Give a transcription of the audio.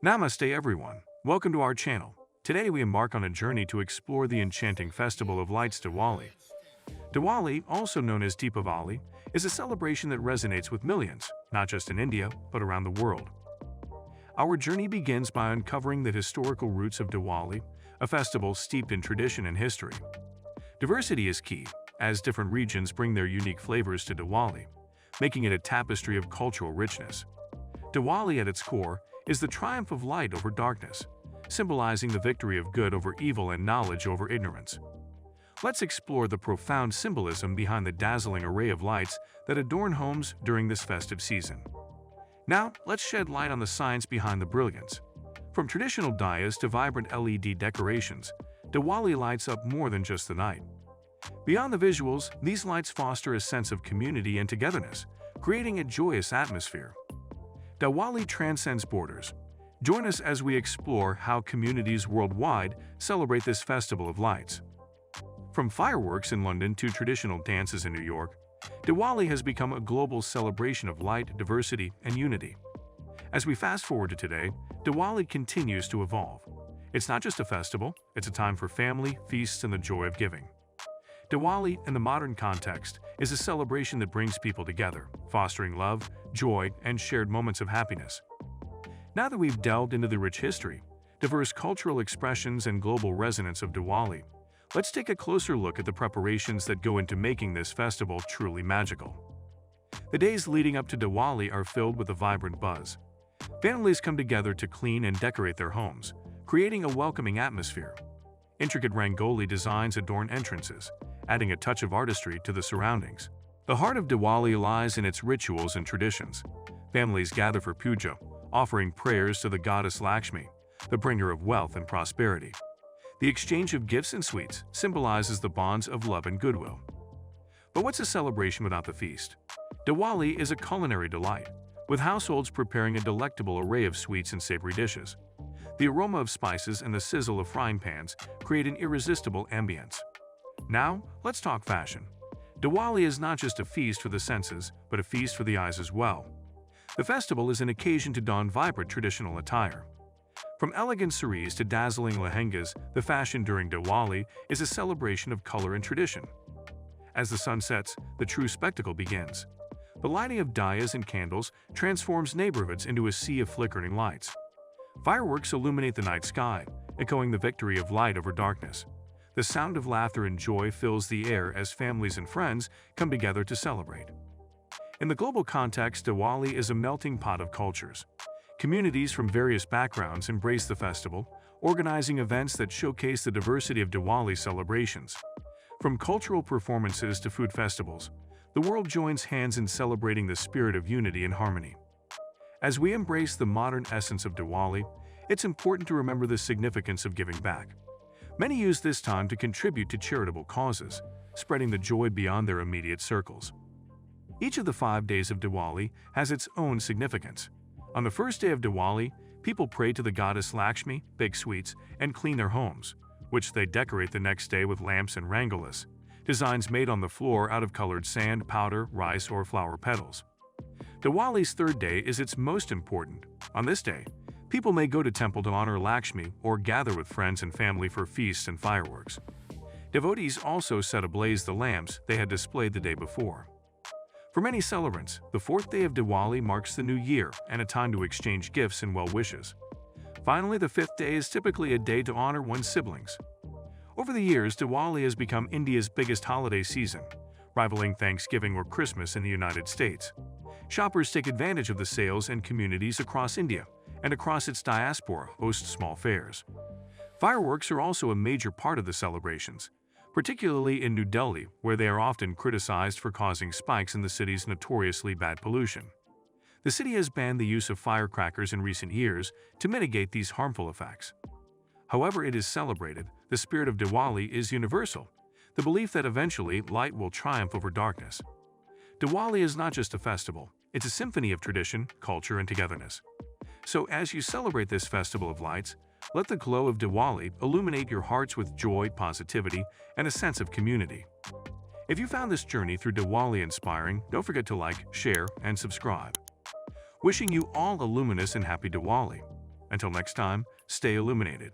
Namaste everyone, welcome to our channel. Today we embark on a journey to explore the enchanting festival of lights Diwali. Diwali, also known as Deepavali, is a celebration that resonates with millions, not just in India, but around the world. Our journey begins by uncovering the historical roots of Diwali, a festival steeped in tradition and history. Diversity is key, as different regions bring their unique flavors to Diwali, making it a tapestry of cultural richness. Diwali at its core is the triumph of light over darkness, symbolizing the victory of good over evil and knowledge over ignorance. Let's explore the profound symbolism behind the dazzling array of lights that adorn homes during this festive season. Now, let's shed light on the science behind the brilliance. From traditional diyas to vibrant LED decorations, Diwali lights up more than just the night. Beyond the visuals, these lights foster a sense of community and togetherness, creating a joyous atmosphere. Diwali transcends borders. Join us as we explore how communities worldwide celebrate this festival of lights. From fireworks in London to traditional dances in New York, Diwali has become a global celebration of light, diversity, and unity. As we fast forward to today, Diwali continues to evolve. It's not just a festival, it's a time for family, feasts, and the joy of giving. Diwali, in the modern context, is a celebration that brings people together, fostering love, joy, and shared moments of happiness. Now that we've delved into the rich history, diverse cultural expressions, and global resonance of Diwali, let's take a closer look at the preparations that go into making this festival truly magical. The days leading up to Diwali are filled with a vibrant buzz. Families come together to clean and decorate their homes, creating a welcoming atmosphere. Intricate rangoli designs adorn entrances, adding a touch of artistry to the surroundings. The heart of Diwali lies in its rituals and traditions. Families gather for puja, offering prayers to the goddess Lakshmi, the bringer of wealth and prosperity. The exchange of gifts and sweets symbolizes the bonds of love and goodwill. But what's a celebration without the feast? Diwali is a culinary delight, with households preparing a delectable array of sweets and savory dishes. The aroma of spices and the sizzle of frying pans create an irresistible ambience. Now, let's talk fashion. Diwali is not just a feast for the senses, but a feast for the eyes as well. The festival is an occasion to don vibrant traditional attire. From elegant saris to dazzling lehengas, the fashion during Diwali is a celebration of color and tradition. As the sun sets, the true spectacle begins. The lighting of diyas and candles transforms neighborhoods into a sea of flickering lights. Fireworks illuminate the night sky, echoing the victory of light over darkness. The sound of laughter and joy fills the air as families and friends come together to celebrate. In the global context, Diwali is a melting pot of cultures. Communities from various backgrounds embrace the festival, organizing events that showcase the diversity of Diwali celebrations. From cultural performances to food festivals, the world joins hands in celebrating the spirit of unity and harmony. As we embrace the modern essence of Diwali, it's important to remember the significance of giving back. Many use this time to contribute to charitable causes, spreading the joy beyond their immediate circles. Each of the 5 days of Diwali has its own significance. On the first day of Diwali, people pray to the goddess Lakshmi, bake sweets, and clean their homes, which they decorate the next day with lamps and rangolis, designs made on the floor out of colored sand, powder, rice, or flower petals. Diwali's third day is its most important. On this day, people may go to temple to honor Lakshmi or gather with friends and family for feasts and fireworks. Devotees also set ablaze the lamps they had displayed the day before. For many celebrants, the fourth day of Diwali marks the new year and a time to exchange gifts and well wishes. Finally, the fifth day is typically a day to honor one's siblings. Over the years, Diwali has become India's biggest holiday season, rivaling Thanksgiving or Christmas in the United States. Shoppers take advantage of the sales, and communities across India and across its diaspora host small fairs. Fireworks are also a major part of the celebrations, particularly in New Delhi, where they are often criticized for causing spikes in the city's notoriously bad pollution. The city has banned the use of firecrackers in recent years to mitigate these harmful effects. However it is celebrated, the spirit of Diwali is universal, the belief that eventually light will triumph over darkness. Diwali is not just a festival, it's a symphony of tradition, culture, and togetherness. So as you celebrate this festival of lights, let the glow of Diwali illuminate your hearts with joy, positivity, and a sense of community. If you found this journey through Diwali inspiring, don't forget to like, share, and subscribe. Wishing you all a luminous and happy Diwali. Until next time, stay illuminated.